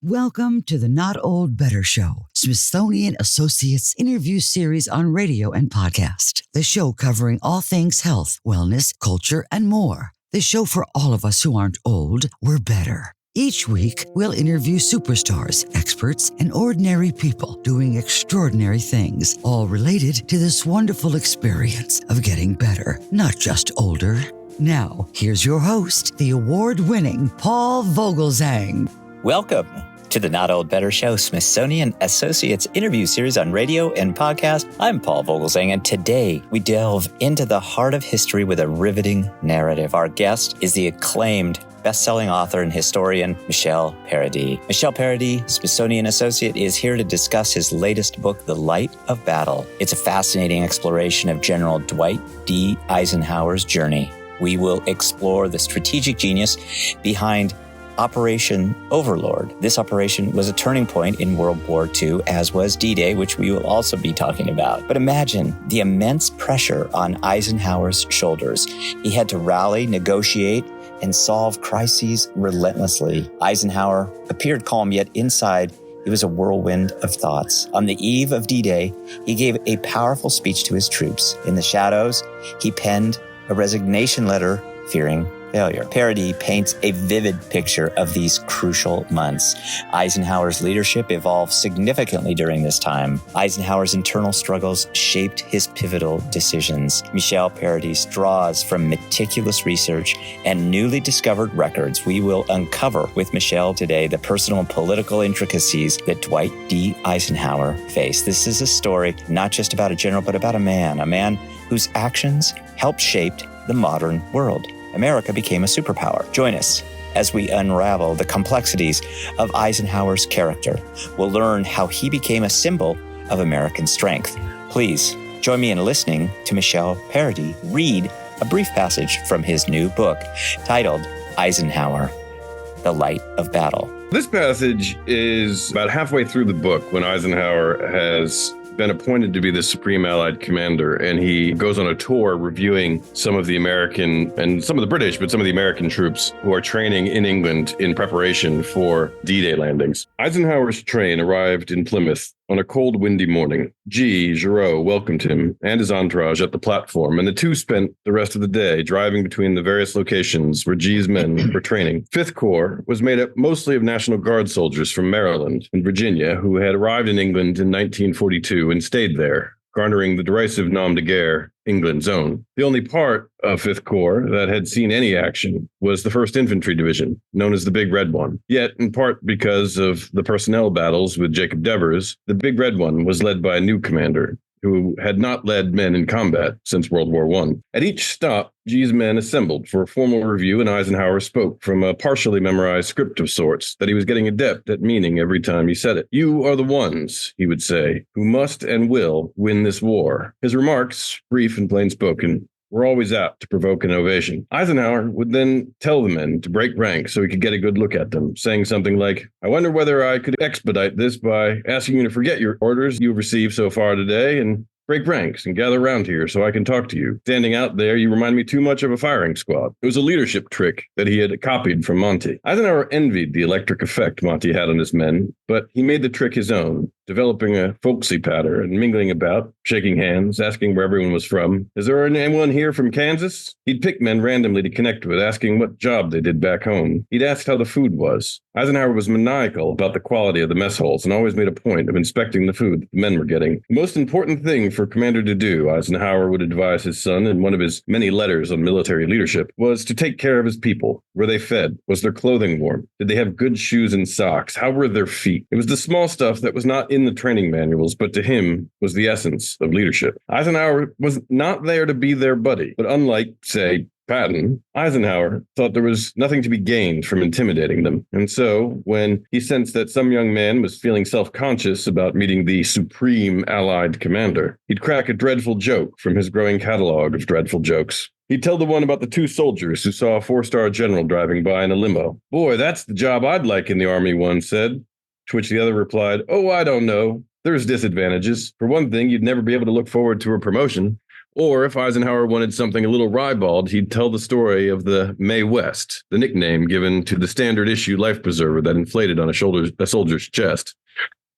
Welcome to the Not Old Better Show, Smithsonian Associates interview series on radio and podcast. The show covering all things health, wellness, culture, and more. The show for all of us who aren't old, we're better. Each week, we'll interview superstars, experts, and ordinary people doing extraordinary things, all related to this wonderful experience of getting better, not just older. Now, here's your host, the award-winning Paul Vogelzang. Welcome to the Not Old Better Show, Smithsonian Associates interview series on radio and podcast. I'm Paul Vogelzang, and today we delve into the heart of history with a riveting narrative. Our guest is the acclaimed best-selling author and historian, Michel Paradis. Michel Paradis, Smithsonian Associate, is here to discuss his latest book, The Light of Battle. It's a fascinating exploration of General Dwight D. Eisenhower's journey. We will explore the strategic genius behind Operation Overlord. This operation was a turning point in World War II, as was D-Day, which we will also be talking about. But imagine the immense pressure on Eisenhower's shoulders. He had to rally, negotiate, and solve crises relentlessly. Eisenhower appeared calm, yet inside, it was a whirlwind of thoughts. On the eve of D-Day, he gave a powerful speech to his troops. In the shadows, he penned a resignation letter, fearing failure. Paradis paints a vivid picture of these crucial months. Eisenhower's leadership evolved significantly during this time. Eisenhower's internal struggles shaped his pivotal decisions. Michel Paradis draws from meticulous research and newly discovered records. We will uncover with Michel today the personal and political intricacies that Dwight D. Eisenhower faced. This is a story not just about a general, but about a man whose actions helped shape the modern world. America became a superpower. Join us as we unravel the complexities of Eisenhower's character. We'll learn how he became a symbol of American strength. Please join me in listening to Michel Paradis read a brief passage from his new book titled Eisenhower, The Light of Battle. This passage is about halfway through the book when Eisenhower has been appointed to be the Supreme Allied Commander, and he goes on a tour reviewing some of the American and some of the British, but some of the American troops who are training in England in preparation for D-Day landings. Eisenhower's train arrived in Plymouth on a cold, windy morning. Giraud welcomed him and his entourage at the platform, and the two spent the rest of the day driving between the various locations where G's men were training. Fifth Corps was made up mostly of National Guard soldiers from Maryland and Virginia who had arrived in England in 1942 and stayed there, garnering the derisive nom de guerre, England's own. The only part of Fifth Corps that had seen any action was the 1st Infantry Division, known as the Big Red One. Yet, in part because of the personnel battles with Jacob Devers, the Big Red One was led by a new commander who had not led men in combat since World War I. At each stop, G's men assembled for a formal review, and Eisenhower spoke from a partially memorized script of sorts that he was getting adept at meaning every time he said it. "You are the ones," he would say, "who must and will win this war." His remarks, brief and plain-spoken, were always apt to provoke an ovation. Eisenhower would then tell the men to break rank so he could get a good look at them, saying something like, "I wonder whether I could expedite this by asking you to forget your orders you've received so far today and break ranks and gather around here so I can talk to you. Standing out there, you remind me too much of a firing squad." It was a leadership trick that he had copied from Monty. Eisenhower envied the electric effect Monty had on his men, but he made the trick his own, developing a folksy patter and mingling about, shaking hands, asking where everyone was from. "Is there anyone here from Kansas?" He'd pick men randomly to connect with, asking what job they did back home. He'd asked how the food was. Eisenhower was maniacal about the quality of the mess halls and always made a point of inspecting the food that the men were getting. The most important thing for a commander to do, Eisenhower would advise his son in one of his many letters on military leadership, was to take care of his people. Were they fed? Was their clothing warm? Did they have good shoes and socks? How were their feet? It was the small stuff that was not in the training manuals, but to him was the essence of leadership. Eisenhower was not there to be their buddy, but unlike, say, Patton, Eisenhower thought there was nothing to be gained from intimidating them. And so, when he sensed that some young man was feeling self-conscious about meeting the Supreme Allied Commander, he'd crack a dreadful joke from his growing catalog of dreadful jokes. He'd tell the one about the 2 soldiers who saw a 4-star general driving by in a limo. "Boy, that's the job I'd like in the Army," one said. To which the other replied, "Oh, I don't know. There's disadvantages. For one thing, you'd never be able to look forward to a promotion. Or if Eisenhower wanted something a little ribald, he'd tell the story of the Mae West, the nickname given to the standard issue life preserver that inflated on a soldier's chest.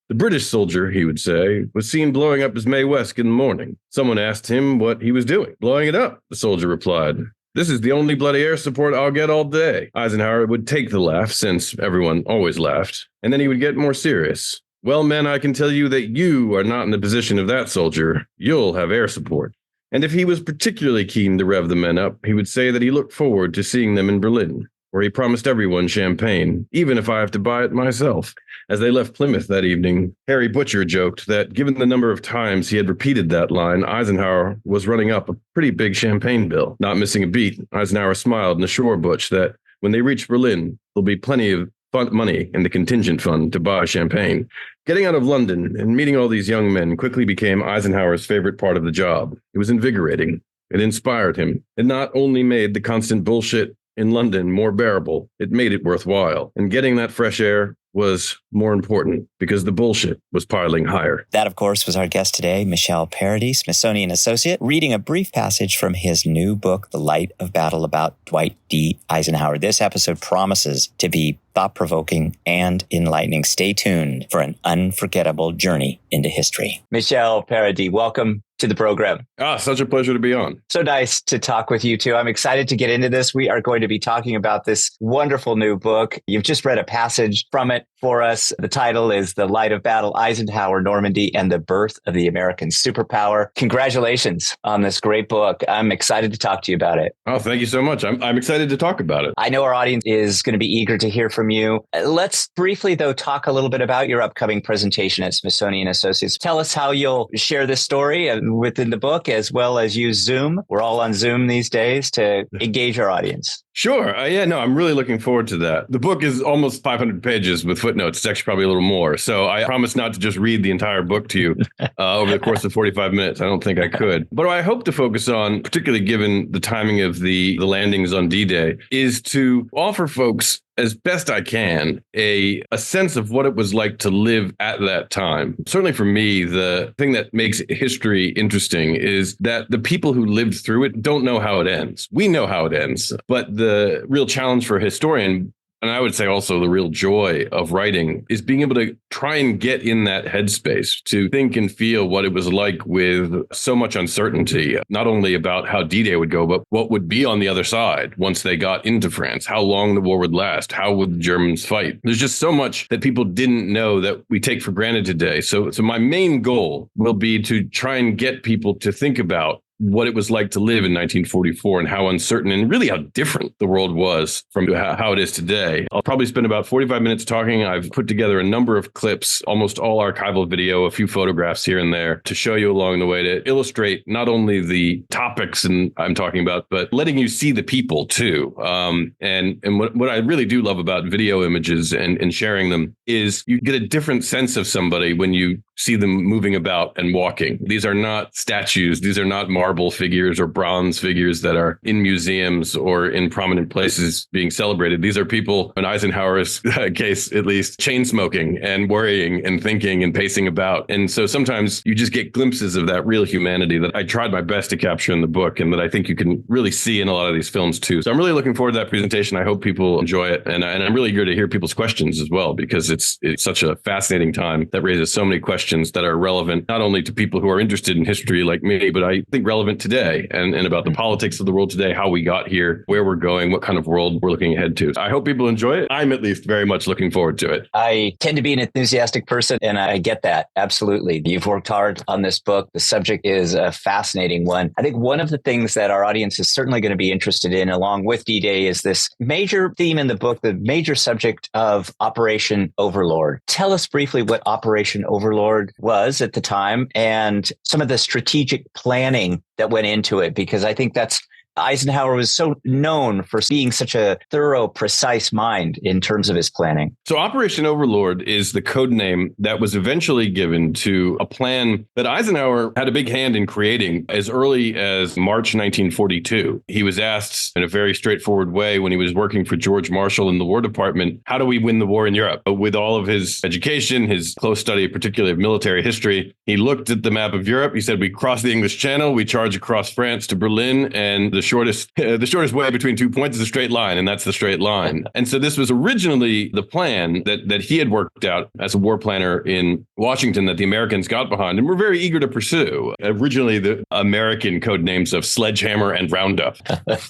The British soldier, he would say, was seen blowing up his Mae West in the morning. Someone asked him what he was doing. Blowing it up, the soldier replied. This is the only bloody air support I'll get all day. Eisenhower would take the laugh, since everyone always laughed, and then he would get more serious. Well, men, I can tell you that you are not in the position of that soldier. You'll have air support. And if he was particularly keen to rev the men up, he would say that he looked forward to seeing them in Berlin, where he promised everyone champagne, even if I have to buy it myself. As they left Plymouth that evening, Harry Butcher joked that given the number of times he had repeated that line, Eisenhower was running up a pretty big champagne bill. Not missing a beat, Eisenhower smiled and assured Butch that when they reach Berlin, there'll be plenty of money in the contingent fund to buy champagne. Getting out of London and meeting all these young men quickly became Eisenhower's favorite part of the job. It was invigorating. It inspired him. It not only made the constant bullshit in London more bearable, it made it worthwhile. And getting that fresh air was more important because the bullshit was piling higher. That, of course, was our guest today, Michel Paradis, Smithsonian Associate, reading a brief passage from his new book, The Light of Battle, about Dwight D. Eisenhower. This episode promises to be thought-provoking and enlightening. Stay tuned for an unforgettable journey into history. Michel Paradis, welcome to the program. Such a pleasure to be on. So nice to talk with you too. I'm excited to get into this. We are going to be talking about this wonderful new book. You've just read a passage from it for us. The title is The Light of Battle, Eisenhower, Normandy, and the Birth of the American Superpower. Congratulations on this great book. I'm excited to talk to you about it. Oh, thank you so much. I'm excited to talk about it. I know our audience is going to be eager to hear from you. Let's briefly, though, talk a little bit about your upcoming presentation at Smithsonian Associates. Tell us how you'll share this story within the book, as well as use Zoom. We're all on Zoom these days to engage our audience. Sure. I'm really looking forward to that. The book is almost 500 pages with footnotes. It's actually probably a little more. So I promise not to just read the entire book to you over the course of 45 minutes. I don't think I could. But what I hope to focus on, particularly given the timing of the landings on D-Day, is to offer folks, as best I can, a sense of what it was like to live at that time. Certainly for me, the thing that makes history interesting is that the people who lived through it don't know how it ends. We know how it ends, but the real challenge for a historian, and I would say also the real joy of writing, is being able to try and get in that headspace, to think and feel what it was like with so much uncertainty, not only about how D-Day would go, but what would be on the other side once they got into France, how long the war would last, how would the Germans fight. There's just so much that people didn't know that we take for granted today. So my main goal will be to try and get people to think about what it was like to live in 1944 and how uncertain and really how different the world was from how it is today. I'll probably spend about 45 minutes talking. I've put together a number of clips, almost all archival video, a few photographs here and there to show you along the way to illustrate not only the topics I'm talking about, but letting you see the people too. And what I really do love about video images and sharing them is you get a different sense of somebody when you see them moving about and walking. These are not statues. These are not marble figures or bronze figures that are in museums or in prominent places being celebrated. These are people, in Eisenhower's case at least, chain smoking and worrying and thinking and pacing about. And so sometimes you just get glimpses of that real humanity that I tried my best to capture in the book and that I think you can really see in a lot of these films too. So I'm really looking forward to that presentation. I hope people enjoy it. And I'm really eager to hear people's questions as well, because it's such a fascinating time that raises so many questions that are relevant not only to people who are interested in history like me, but I think relevant today and about the politics of the world today, how we got here, where we're going, what kind of world we're looking ahead to. I hope people enjoy it. I'm at least very much looking forward to it. I tend to be an enthusiastic person, and I get that. Absolutely. You've worked hard on this book. The subject is a fascinating one. I think one of the things that our audience is certainly going to be interested in, along with D-Day, is this major theme in the book, the major subject of Operation Overlord. Tell us briefly what Operation Overlord was at the time and some of the strategic planning that went into it, because I think that's Eisenhower was so known for being such a thorough, precise mind in terms of his planning? So Operation Overlord is the code name that was eventually given to a plan that Eisenhower had a big hand in creating as early as March 1942. He was asked in a very straightforward way when he was working for George Marshall in the War Department, how do we win the war in Europe? With all of his education, his close study, particularly of military history, he looked at the map of Europe. He said, we cross the English Channel, we charge across France to Berlin, and the shortest way between 2 points is a straight line, and that's the straight line. And so this was originally the plan that he had worked out as a war planner in Washington that the Americans got behind and were very eager to pursue. Originally, the American code names of Sledgehammer and Roundup.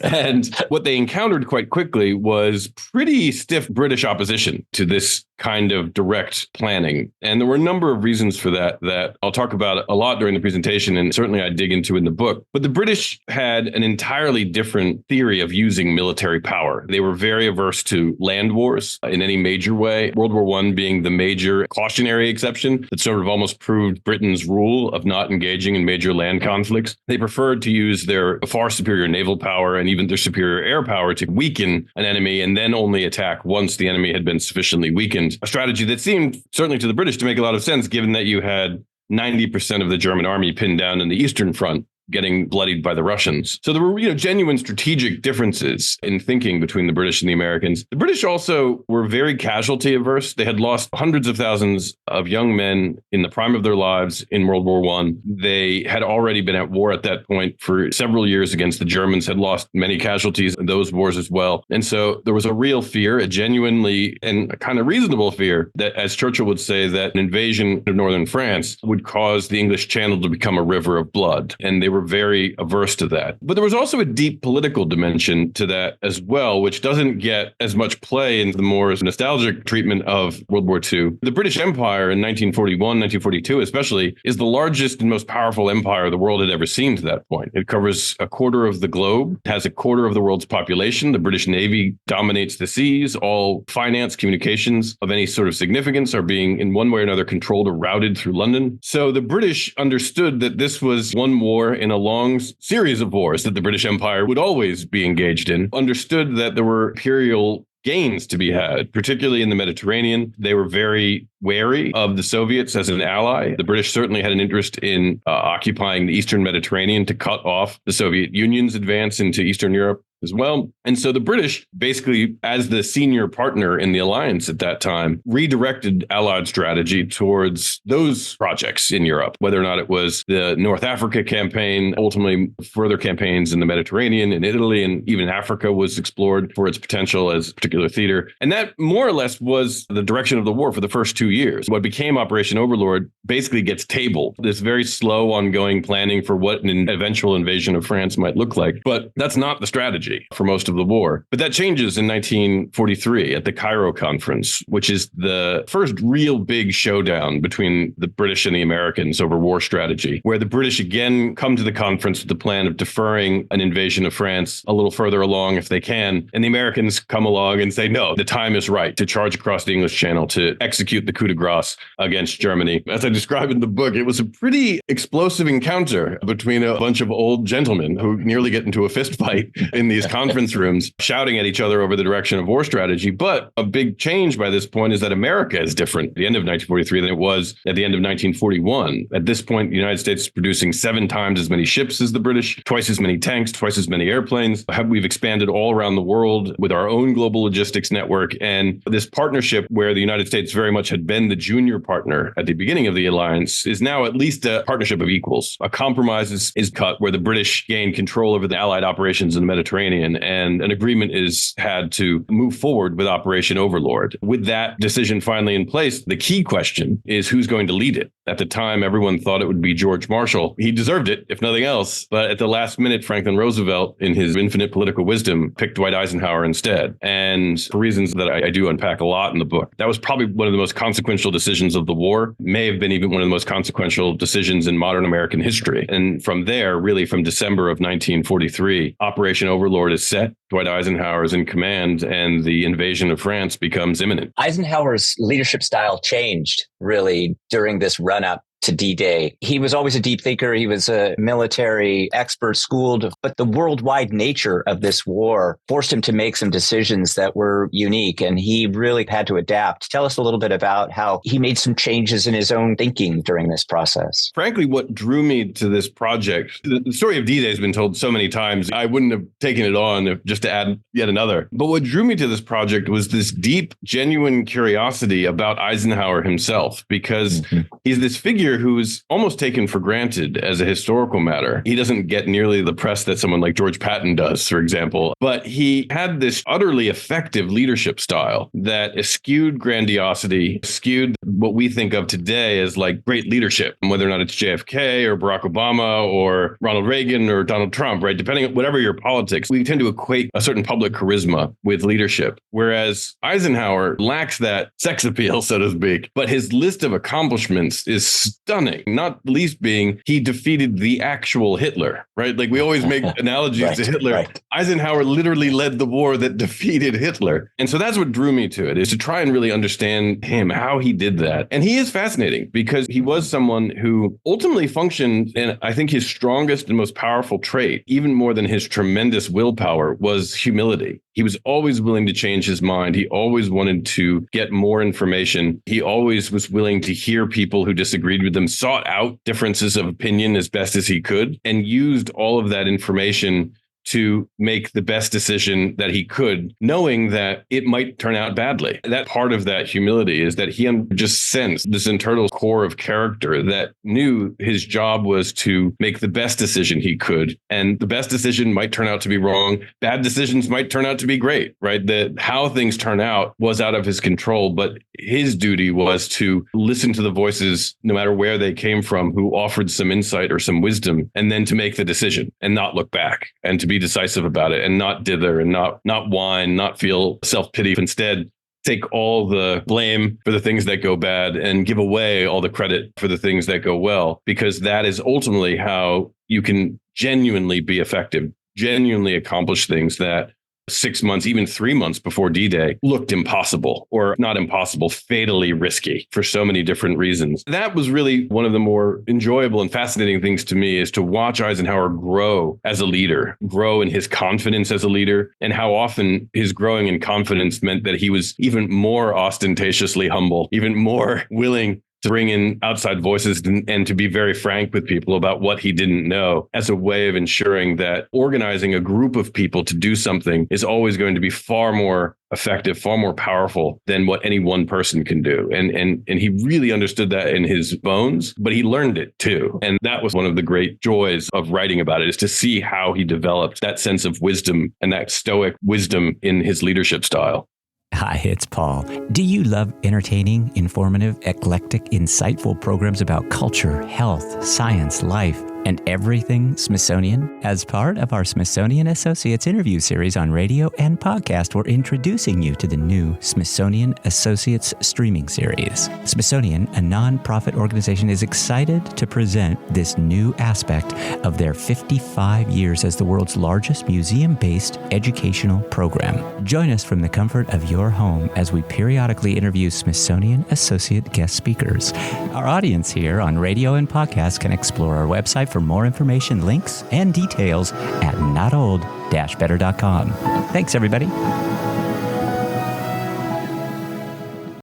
And what they encountered quite quickly was pretty stiff British opposition to this kind of direct planning. And there were a number of reasons for that I'll talk about a lot during the presentation, and certainly I dig into in the book. But the British had an entirely different theory of using military power. They were very averse to land wars in any major way, World War I being the major cautionary exception that sort of almost proved Britain's rule of not engaging in major land conflicts. They preferred to use their far superior naval power and even their superior air power to weaken an enemy and then only attack once the enemy had been sufficiently weakened. A strategy that seemed, certainly to the British, to make a lot of sense, given that you had 90% of the German army pinned down in the Eastern Front, getting bloodied by the Russians. So there were, genuine strategic differences in thinking between the British and the Americans. The British also were very casualty averse. They had lost hundreds of thousands of young men in the prime of their lives in World War I. They had already been at war at that point for several years against the Germans, had lost many casualties in those wars as well. And so there was a real fear, a genuinely and a kind of reasonable fear that, as Churchill would say, that an invasion of northern France would cause the English Channel to become a river of blood. And they were very averse to that. But there was also a deep political dimension to that as well, which doesn't get as much play in the more nostalgic treatment of World War II. The British Empire in 1941, 1942 especially, is the largest and most powerful empire the world had ever seen to that point. It covers a quarter of the globe, has a quarter of the world's population. The British Navy dominates the seas. All finance, communications of any sort of significance are being in one way or another controlled or routed through London. So the British understood that this was one war in a long series of wars that the British Empire would always be engaged in, understood that there were imperial gains to be had, particularly in the Mediterranean. They were very wary of the Soviets as an ally. The British certainly had an interest in occupying the Eastern Mediterranean to cut off the Soviet Union's advance into Eastern Europe as well. And so the British, basically as the senior partner in the alliance at that time, redirected Allied strategy towards those projects in Europe, whether or not it was the North Africa campaign, ultimately further campaigns in the Mediterranean, in Italy, and even Africa was explored for its potential as a particular theater. And that more or less was the direction of the war for the first 2 years. What became Operation Overlord basically gets tabled. This very slow ongoing planning for what an eventual invasion of France might look like. But that's not the strategy for most of the war. But that changes in 1943 at the Cairo Conference, which is the first real big showdown between the British and the Americans over war strategy, where the British again come to the conference with the plan of deferring an invasion of France a little further along if they can. And the Americans come along and say, no, the time is right to charge across the English Channel to execute the coup de grace against Germany. As I describe in the book, it was a pretty explosive encounter between a bunch of old gentlemen who nearly get into a fist fight in these conference rooms, shouting at each other over the direction of war strategy. But a big change by this point is that America is different at the end of 1943 than it was at the end of 1941. At this point, the United States is producing 7 times as many ships as the British, twice as many tanks, twice as many airplanes. We've expanded all around the world with our own global logistics network. And this partnership, where the United States very much had been the junior partner at the beginning of the alliance, is now at least a partnership of equals. A compromise is cut where the British gain control over the Allied operations in the Mediterranean, and an agreement is had to move forward with Operation Overlord. With that decision finally in place, the key question is who's going to lead it. At the time, everyone thought it would be George Marshall. He deserved it, if nothing else. But at the last minute, Franklin Roosevelt, in his infinite political wisdom, picked Dwight Eisenhower instead. And for reasons that I do unpack a lot in the book, that was probably one of the most consequential decisions of the war, may have been even one of the most consequential decisions in modern American history. And from there, really from December of 1943, Operation Overlord is set. Dwight Eisenhower is in command, and the invasion of France becomes imminent. Eisenhower's leadership style changed really during this run-up to D-Day. He was always a deep thinker. He was a military expert, schooled, but the worldwide nature of this war forced him to make some decisions that were unique, and he really had to adapt. Tell us a little bit about how he made some changes in his own thinking during this process. Frankly, what drew me to this project, the story of D-Day has been told so many times, I wouldn't have taken it on just to add yet another. But what drew me to this project was this deep, genuine curiosity about Eisenhower himself, because he's this figure who's almost taken for granted as a historical matter. He doesn't get nearly the press that someone like George Patton does, for example, but he had this utterly effective leadership style that eschewed grandiosity, skewed what we think of today as like great leadership, whether or not it's JFK or Barack Obama or Ronald Reagan or Donald Trump, right? Depending on whatever your politics, we tend to equate a certain public charisma with leadership, whereas Eisenhower lacks that sex appeal, so to speak, but his list of accomplishments is stunning, not least being he defeated the actual Hitler, right? Like we always make analogies to Hitler. Right. Eisenhower literally led the war that defeated Hitler. And so that's what drew me to it, is to try and really understand him, how he did that. And he is fascinating because he was someone who ultimately functioned, and I think his strongest and most powerful trait, even more than his tremendous willpower, was humility. He was always willing to change his mind. He always wanted to get more information. He always was willing to hear people who disagreed with him, sought out differences of opinion as best as he could, and used all of that information to make the best decision that he could, knowing that it might turn out badly. That part of that humility is that he just sensed this internal core of character that knew his job was to make the best decision he could. And the best decision might turn out to be wrong. Bad decisions might turn out to be great, right? That how things turn out was out of his control, but his duty was to listen to the voices, no matter where they came from, who offered some insight or some wisdom, and then to make the decision and not look back, and to be decisive about it and not dither and not whine, not feel self-pity. Instead, take all the blame for the things that go bad and give away all the credit for the things that go well, because that is ultimately how you can genuinely be effective, genuinely accomplish things that 6 months, even 3 months before D-Day looked impossible, or not impossible, fatally risky for so many different reasons. That was really one of the more enjoyable and fascinating things to me, is to watch Eisenhower grow as a leader, grow in his confidence as a leader, and how often his growing in confidence meant that he was even more ostentatiously humble, even more willing to bring in outside voices and to be very frank with people about what he didn't know, as a way of ensuring that organizing a group of people to do something is always going to be far more effective, far more powerful than what any one person can do. And he really understood that in his bones, but he learned it too. And that was one of the great joys of writing about it, is to see how he developed that sense of wisdom and that stoic wisdom in his leadership style. Hi, it's Paul. Do you love entertaining, informative, eclectic, insightful programs about culture, health, science, life, and everything Smithsonian? As part of our Smithsonian Associates interview series on radio and podcast, we're introducing you to the new Smithsonian Associates streaming series. Smithsonian, a nonprofit organization, is excited to present this new aspect of their 55 years as the world's largest museum-based educational program. Join us from the comfort of your home as we periodically interview Smithsonian Associate guest speakers. Our audience here on radio and podcast can explore our website for more information, links, and details at notold-better.com. Thanks, everybody.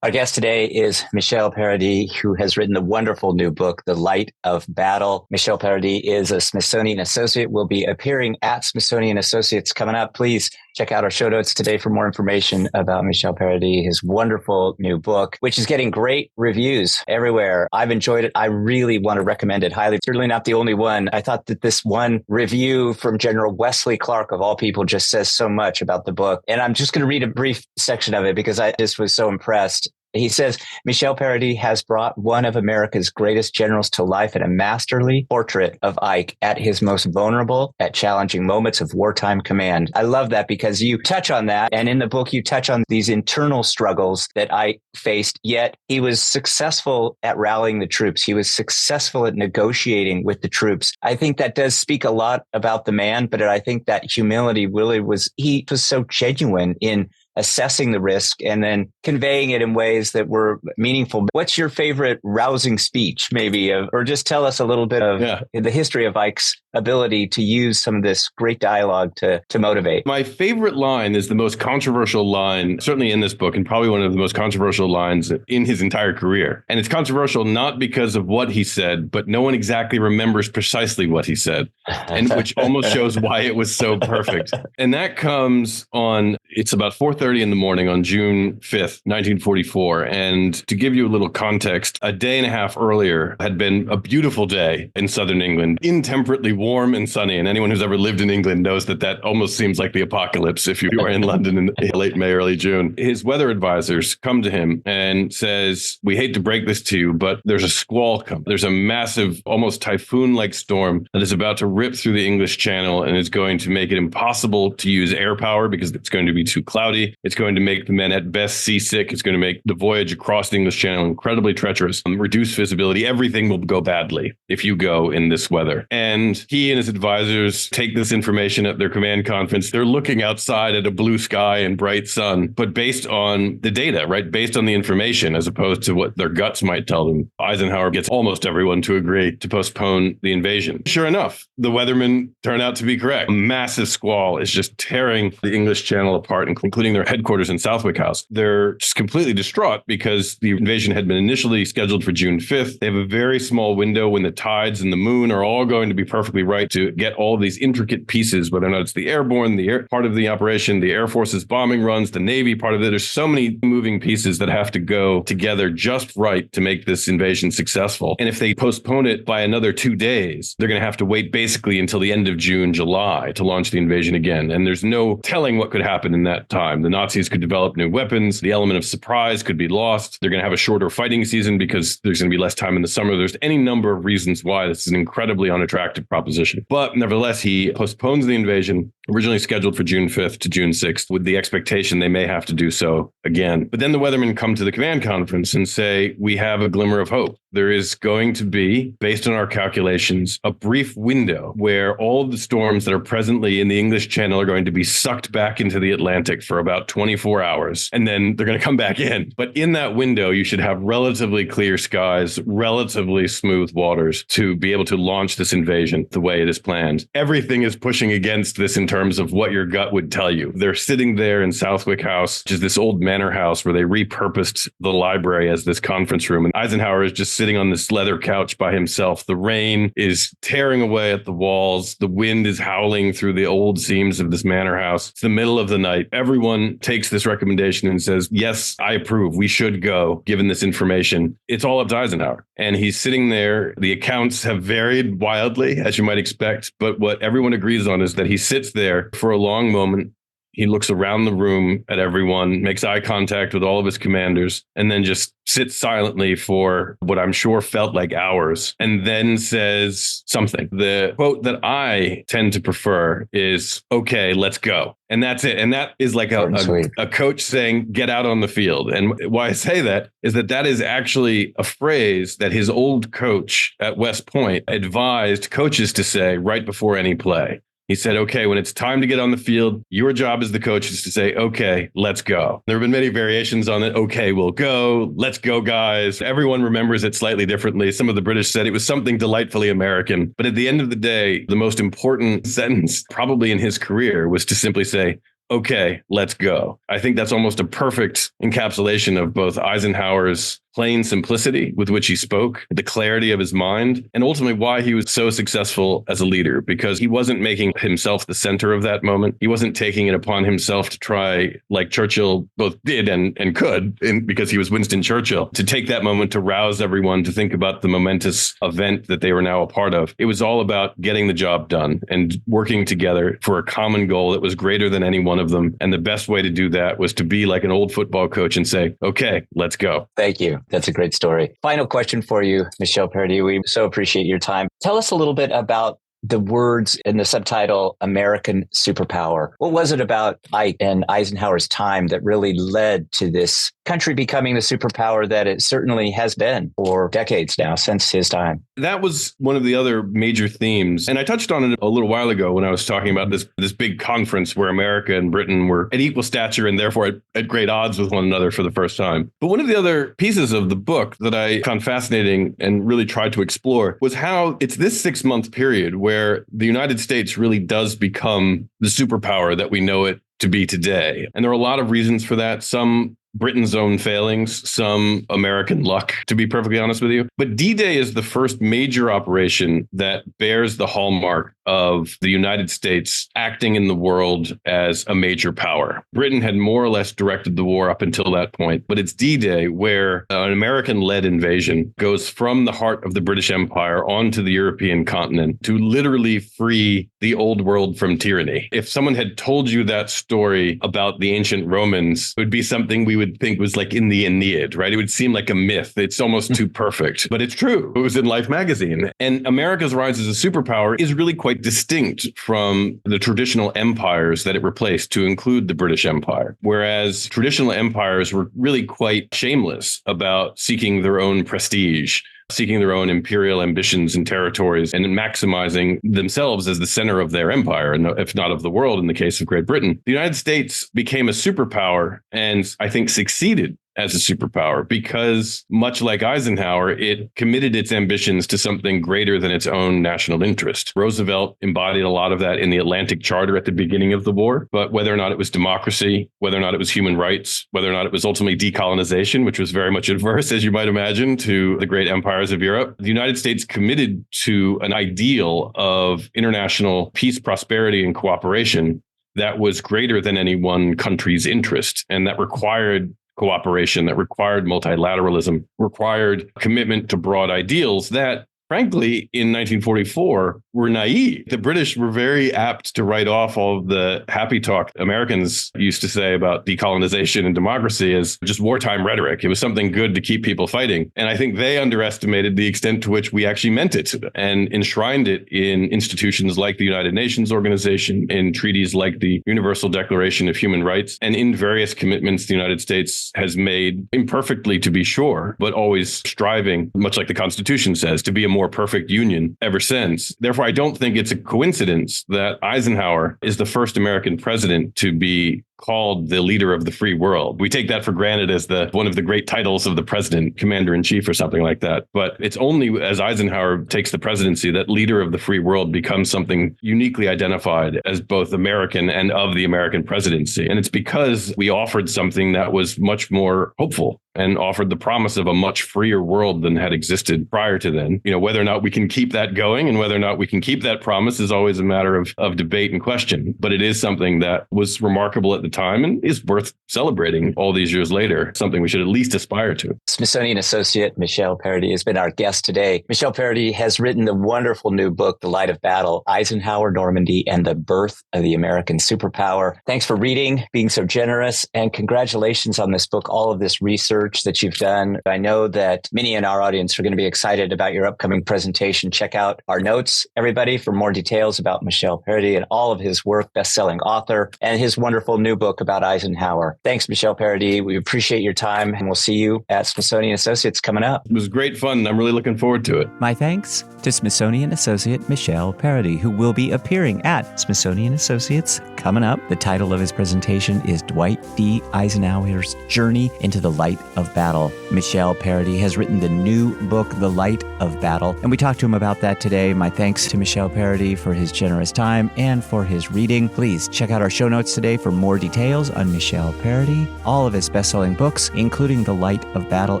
Our guest today is Michel Paradis, who has written the wonderful new book, The Light of Battle. Michel Paradis is a Smithsonian Associate, will be appearing at Smithsonian Associates coming up. Please check out our show notes today for more information about Michel Paradis, his wonderful new book, which is getting great reviews everywhere. I've enjoyed it. I really want to recommend it highly. Certainly not the only one. I thought that this one review from General Wesley Clark, of all people, just says so much about the book. And I'm just going to read a brief section of it because I just was so impressed. He says, Michel Paradis has brought one of America's greatest generals to life in a masterly portrait of Ike at his most vulnerable, at challenging moments of wartime command. I love that because you touch on that. And in the book, you touch on these internal struggles that Ike faced, yet he was successful at rallying the troops. He was successful at negotiating with the troops. I think that does speak a lot about the man, but I think that humility really was, he was so genuine in assessing the risk and then conveying it in ways that were meaningful. What's your favorite rousing speech, maybe, or just tell us a little bit of the history of Ike's ability to use some of this great dialogue to motivate? My favorite line is the most controversial line, certainly in this book, and probably one of the most controversial lines in his entire career. And it's controversial not because of what he said, but no one exactly remembers precisely what he said, and which almost shows why it was so perfect. And that comes on, it's about 4:30 in the morning on June 5th, 1944. And to give you a little context, a day and a half earlier had been a beautiful day in southern England, intemperately warm and sunny. And anyone who's ever lived in England knows that that almost seems like the apocalypse if you are in London in late May, early June. His weather advisors come to him and says, we hate to break this to you, but there's a squall coming. There's a massive, almost typhoon-like storm that is about to rip through the English Channel and is going to make it impossible to use air power because it's going to be too cloudy. It's going to make the men at best seasick. It's going to make the voyage across the English Channel incredibly treacherous, reduce visibility. Everything will go badly if you go in this weather. And he and his advisors take this information at their command conference. They're looking outside at a blue sky and bright sun, but based on the data, right? Based on the information, as opposed to what their guts might tell them. Eisenhower gets almost everyone to agree to postpone the invasion. Sure enough, the weathermen turn out to be correct. A massive squall is just tearing the English Channel apart, including their headquarters in Southwick House. They're just completely distraught because the invasion had been initially scheduled for June 5th. They have a very small window when the tides and the moon are all going to be perfectly right to get all these intricate pieces, whether or not it's the airborne, the air part of the operation, the Air Force's bombing runs, the Navy part of it. There's so many moving pieces that have to go together just right to make this invasion successful. And if they postpone it by another 2 days, they're going to have to wait basically until the end of June, July to launch the invasion again. And there's no telling what could happen in that time. The Nazis could develop new weapons. The element of surprise could be lost. They're going to have a shorter fighting season because there's going to be less time in the summer. There's any number of reasons why this is an incredibly unattractive proposition. But nevertheless, he postpones the invasion, originally scheduled for June 5th to June 6th, with the expectation they may have to do so again. But then the weathermen come to the command conference and say, we have a glimmer of hope. There is going to be, based on our calculations, a brief window where all of the storms that are presently in the English Channel are going to be sucked back into the Atlantic for about 24 hours, and then they're going to come back in. But in that window, you should have relatively clear skies, relatively smooth waters to be able to launch this invasion the way it is planned. Everything is pushing against this in terms of what your gut would tell you. They're sitting there in Southwick House, which is this old manor house where they repurposed the library as this conference room. And Eisenhower is just sitting on this leather couch by himself. The rain is tearing away at the walls. The wind is howling through the old seams of this manor house. It's the middle of the night. Everyone takes this recommendation and says, yes, I approve. We should go, given this information. It's all up to Eisenhower. And he's sitting there. The accounts have varied wildly, as you might expect. But what everyone agrees on is that he sits there for a long moment. He looks around the room at everyone, makes eye contact with all of his commanders, and then just sits silently for what I'm sure felt like hours, and then says something. The quote that I tend to prefer is, okay, let's go. And that's it. And that is like a coach saying, get out on the field. And why I say that is that is actually a phrase that his old coach at West Point advised coaches to say right before any play. He said, okay, when it's time to get on the field, your job as the coach is to say, okay, let's go. There have been many variations on it. Okay, we'll go. Let's go, guys. Everyone remembers it slightly differently. Some of the British said it was something delightfully American. But at the end of the day, the most important sentence probably in his career was to simply say, okay, let's go. I think that's almost a perfect encapsulation of both Eisenhower's plain simplicity with which he spoke, the clarity of his mind, and ultimately why he was so successful as a leader, because he wasn't making himself the center of that moment. He wasn't taking it upon himself to try, like Churchill both did and could, because he was Winston Churchill, to take that moment to rouse everyone to think about the momentous event that they were now a part of. It was all about getting the job done and working together for a common goal that was greater than any one of them. And the best way to do that was to be like an old football coach and say, okay, let's go. Thank you. That's a great story. Final question for you, Michel Paradis. We so appreciate your time. Tell us a little bit about the words in the subtitle, American Superpower. What was it about Ike and Eisenhower's time that really led to this country becoming the superpower that it certainly has been for decades now, since his time? That was one of the other major themes. And I touched on it a little while ago when I was talking about this big conference where America and Britain were at equal stature and therefore at great odds with one another for the first time. But one of the other pieces of the book that I found fascinating and really tried to explore was how it's this 6-month period where the United States really does become the superpower that we know it to be today. And there are a lot of reasons for that. Some Britain's own failings, some American luck, to be perfectly honest with you. But D-Day is the first major operation that bears the hallmark of the United States acting in the world as a major power. Britain had more or less directed the war up until that point, but it's D-Day where an American-led invasion goes from the heart of the British Empire onto the European continent to literally free the old world from tyranny. If someone had told you that story about the ancient Romans, it would be something we would think was like in the Aeneid, right? It would seem like a myth. It's almost too perfect, but it's true. It was in Life magazine. And America's rise as a superpower is really quite distinct from the traditional empires that it replaced, to include the British Empire. Whereas traditional empires were really quite shameless about seeking their own prestige, seeking their own imperial ambitions and territories, and maximizing themselves as the center of their empire, and if not of the world in the case of Great Britain. The United States became a superpower and I think succeeded as a superpower because, much like Eisenhower, it committed its ambitions to something greater than its own national interest. Roosevelt embodied a lot of that in the Atlantic Charter at the beginning of the war, but whether or not it was democracy, whether or not it was human rights, whether or not it was ultimately decolonization, which was very much adverse, as you might imagine, to the great empires of Europe, the United States committed to an ideal of international peace, prosperity, and cooperation that was greater than any one country's interest, and that required cooperation, that required multilateralism, required commitment to broad ideals that, frankly, in 1944, were naive. The British were very apt to write off all of the happy talk Americans used to say about decolonization and democracy as just wartime rhetoric. It was something good to keep people fighting. And I think they underestimated the extent to which we actually meant it and enshrined it in institutions like the United Nations Organization, in treaties like the Universal Declaration of Human Rights, and in various commitments the United States has made, imperfectly to be sure, but always striving, much like the Constitution says, to be a more perfect union ever since. Therefore, I don't think it's a coincidence that Eisenhower is the first American president to be called the leader of the free world. We take that for granted as one of the great titles of the president, commander-in-chief or something like that. But it's only as Eisenhower takes the presidency that leader of the free world becomes something uniquely identified as both American and of the American presidency. And it's because we offered something that was much more hopeful and offered the promise of a much freer world than had existed prior to then. You know, whether or not we can keep that going and whether or not we can keep that promise is always a matter of debate and question. But it is something that was remarkable at the time and is worth celebrating all these years later, something we should at least aspire to. Smithsonian Associate Michel Paradis has been our guest today. Michel Paradis has written the wonderful new book, The Light of Battle, Eisenhower, Normandy, and the Birth of the American Superpower. Thanks for reading, being so generous, and congratulations on this book, all of this research that you've done. I know that many in our audience are going to be excited about your upcoming presentation. Check out our notes, everybody, for more details about Michel Paradis and all of his work, best-selling author, and his wonderful new book about Eisenhower. Thanks, Michel Paradis. We appreciate your time, and we'll see you at Smithsonian Associates coming up. It was great fun. I'm really looking forward to it. My thanks to Smithsonian Associate Michel Paradis, who will be appearing at Smithsonian Associates coming up. The title of his presentation is Dwight D. Eisenhower's Journey into the Light of Battle. Michel Paradis has written the new book, The Light of Battle, and we talked to him about that today. My thanks to Michel Paradis for his generous time and for his reading. Please check out our show notes today for more details on Michel Paradis, all of his best-selling books, including The Light of Battle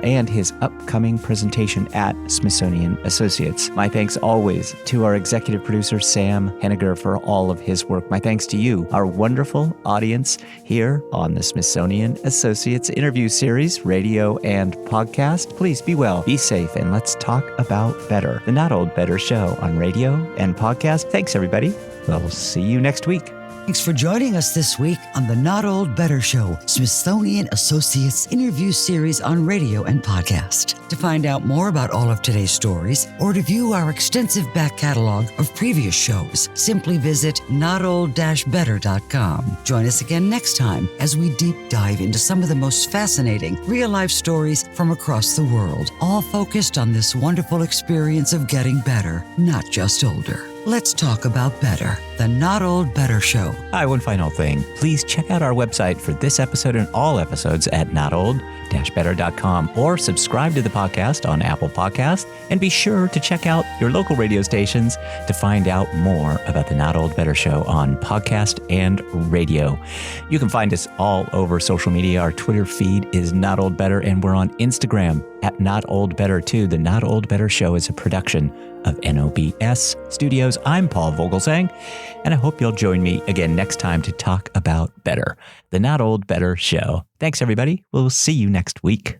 and his upcoming presentation at Smithsonian Associates. My thanks always to our executive producer, Sam Henniger, for all of his work. My thanks to you, our wonderful audience here on the Smithsonian Associates interview series, radio and podcast. Please be well, be safe, and let's talk about better. The Not Old Better Show on radio and podcast. Thanks, everybody. We'll see you next week. Thanks for joining us this week on the Not Old Better Show, Smithsonian Associates interview series on radio and podcast. To find out more about all of today's stories or to view our extensive back catalog of previous shows, simply visit notold-better.com. Join us again next time as we deep dive into some of the most fascinating real-life stories from across the world, all focused on this wonderful experience of getting better, not just older. Let's talk about better. The Not Old Better Show. Hi, one final thing. Please check out our website for this episode and all episodes at notold-better.com or subscribe to the podcast on Apple Podcasts, and be sure to check out your local radio stations to find out more about the Not Old Better Show on podcast and radio. You can find us all over social media. Our Twitter feed is Not Old Better, and we're on Instagram at Not Old Better too. The Not Old Better Show is a production of NOBS Studios. I'm Paul Vogelsang, and I hope you'll join me again next time to talk about better. The Not Old Better Show. Thanks, everybody. We'll see you next week.